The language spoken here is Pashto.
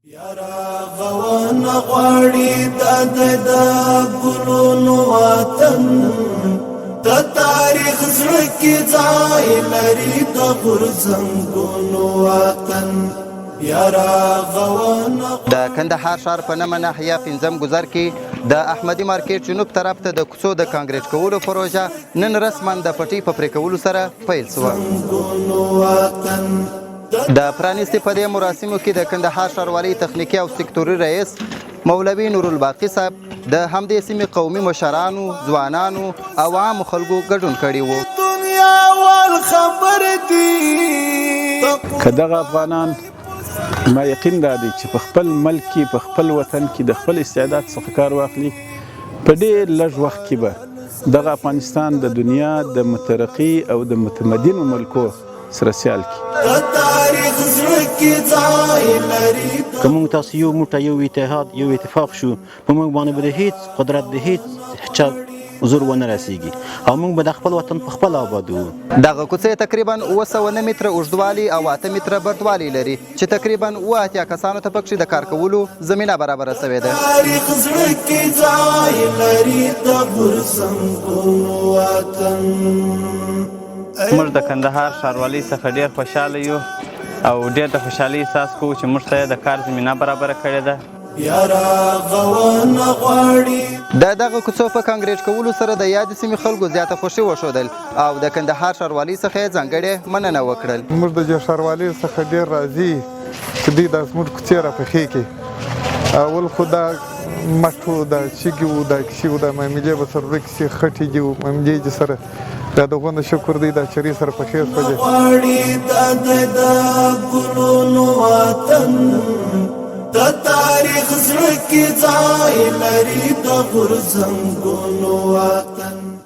یارا غوان غواړي د ګلونو وطن د تاریخ زړه کې ځای لري د غورځنګونو وطن یارا غوان د کندهار ښار په نمه ناحیه پنځم ګذر کې د احمدي مارکیټ جنوب طرف ته د کوڅو د کانکریټ کولو پروژه نن رسما د پټي په پرې کولو سره پیل شوه. د پرانیستي په دې مراسمو کې د کندهار ښاروالۍ تخنیکي او سکتوري رئیس مولوي نورالباقي صاحب د همدې سیمې قومي مشرانو، ځوانانو او عامو خلکو ګډون کړی و. که دغه افغانان ما یقین دا دی چې په خپل ملک کې په خپل وطن کې د خپل استعداد څخه کار واخلي، په ډېر لږ وخت کې به دغه افغانستان د دنیا د مترقي او د متمدنو ملکو سره سیال کړي. که موږ تاسو یو موټی، یو اتحاد، یو اتفاق شو، په موږ باندې به د هیڅ قدرت د هیڅ چا زور ونه رسیږي او موږ به د خپل وطن په خپل آبادو. دغه کوڅې تقریبا 909 متره اوږدوالي او 8 متره بردوالي لري چې تقریبا 80 کسانو ته پکې د کار کولو زمینه برابره شوې ده. موږ د کندهار ښاروالۍ څخه ډېر خوشحاله یو او ډېر د خوشحالۍ احساس کوو چې موږ ته د کار زمینه برابره کړې ده. د دغه کوڅو په کانکریټ کولو سره د یادې سیمې خلکو زیاته خوښي وښودل او د کندهار ښاروالۍ څخه یې ځانګړې مننه وکړل. موږ د دې ښاروالۍ څخه ډېر راضي چې دوی دا زموږ کوڅې راپخې کړي. اول خو دا مټ و، دا چیږي و، دا کیسې و، دا معاملې به سره ورکې شي، خټې دي و، معاملې دي سره دا دغونه شکر دی دا چرې سره پخې د تاریخ زړه کې ځای لري د غورځنګونو وطن.